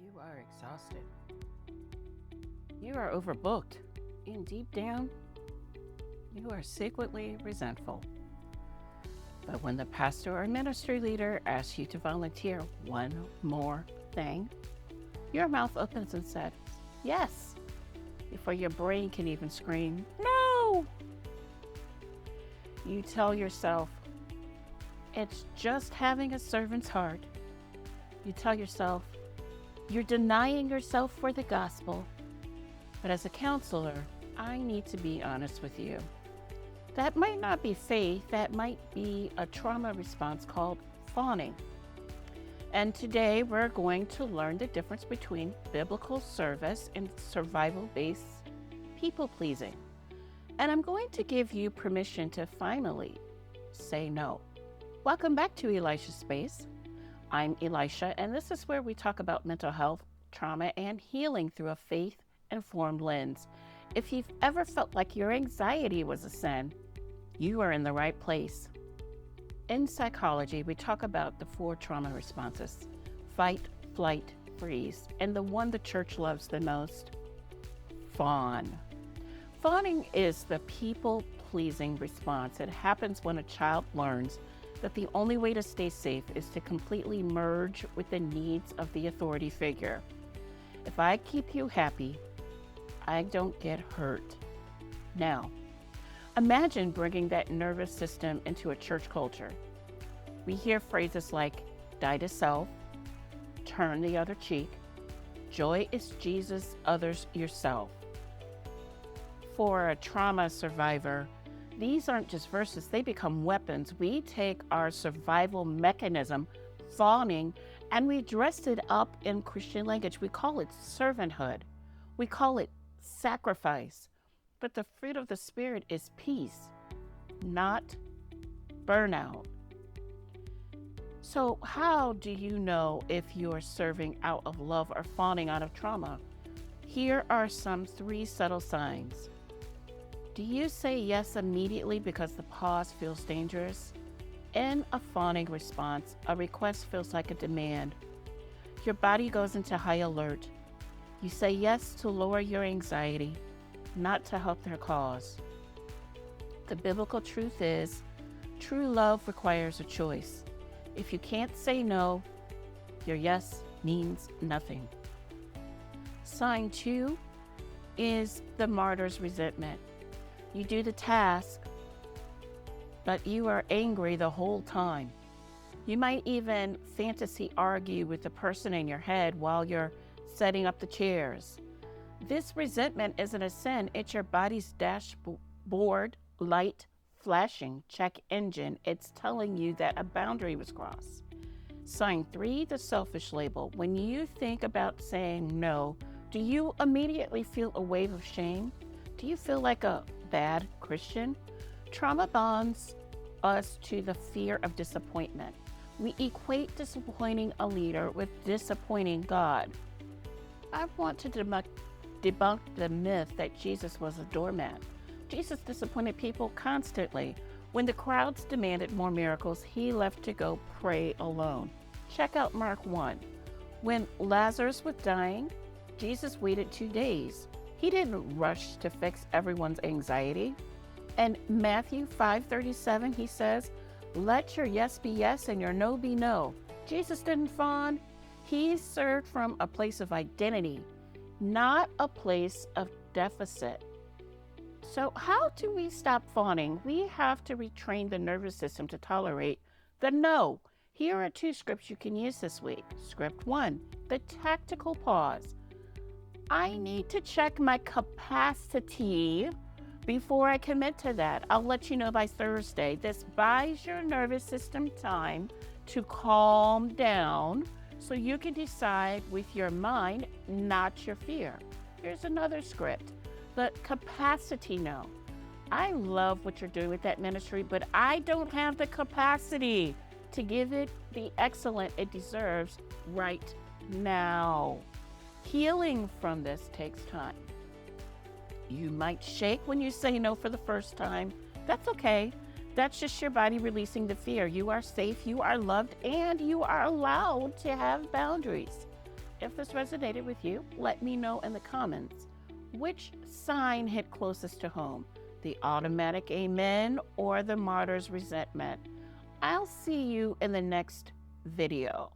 You are exhausted. You are overbooked. And deep down, you are secretly resentful. But when the pastor or ministry leader asks you to volunteer one more thing, your mouth opens and says, yes, before your brain can even scream, no. You tell yourself, it's just having a servant's heart. You tell yourself, you're denying yourself for the gospel. But as a counselor, I need to be honest with you. That might not be faith, that might be a trauma response called fawning. And today we're going to learn the difference between biblical service and survival-based people-pleasing. And I'm going to give you permission to finally say no. Welcome back to Elisha's Space. I'm Elisha, and this is where we talk about mental health, trauma, and healing through a faith-informed lens. If you've ever felt like your anxiety was a sin, you are in the right place. In psychology, we talk about the 4 trauma responses: fight, flight, freeze, and the one the church loves the most, fawn. Fawning is the people-pleasing response. It happens when a child learns that the only way to stay safe is to completely merge with the needs of the authority figure. If I keep you happy, I don't get hurt. Now, imagine bringing that nervous system into a church culture. We hear phrases like die to self, turn the other cheek, joy is Jesus, others yourself. For a trauma survivor, these aren't just verses, they become weapons. We take our survival mechanism, fawning, and we dress it up in Christian language. We call it servanthood. We call it sacrifice. But the fruit of the Spirit is peace, not burnout. So how do you know if you're serving out of love or fawning out of trauma? Here are some 3 subtle signs. Do you say yes immediately because the pause feels dangerous? In a fawning response, a request feels like a demand. Your body goes into high alert. You say yes to lower your anxiety, not to help their cause. The biblical truth is, true love requires a choice. If you can't say no, your yes means nothing. Sign 2 is the martyr's resentment. You do the task, but you are angry the whole time. You might even fantasy argue with the person in your head while you're setting up the chairs. This resentment isn't a sin, it's your body's dashboard light flashing check engine. It's telling you that a boundary was crossed. Sign 3, the selfish label. When you think about saying no, do you immediately feel a wave of shame? Do you feel like a bad Christian? Trauma bonds us to the fear of disappointment. We equate disappointing a leader with disappointing God. I want to debunk the myth that Jesus was a doormat. Jesus disappointed people constantly. When the crowds demanded more miracles, he left to go pray alone. Check out Mark 1. When Lazarus was dying, Jesus waited 2 days. He didn't rush to fix everyone's anxiety. In Matthew 5:37, he says, let your yes be yes and your no be no. Jesus didn't fawn. He served from a place of identity, not a place of deficit. So how do we stop fawning? We have to retrain the nervous system to tolerate the no. Here are 2 scripts you can use this week. Script 1, the tactical pause. I need to check my capacity before I commit to that. I'll let you know by Thursday. This buys your nervous system time to calm down so you can decide with your mind, not your fear. Here's another script, the capacity no. I love what you're doing with that ministry, but I don't have the capacity to give it the excellence it deserves right now. Healing from this takes time. You might shake when you say no for the first time. That's okay. That's just your body releasing the fear. You are safe, you are loved, and you are allowed to have boundaries. If this resonated with you, let me know in the comments. Which sign hit closest to home? The automatic amen or the martyr's resentment? I'll see you in the next video.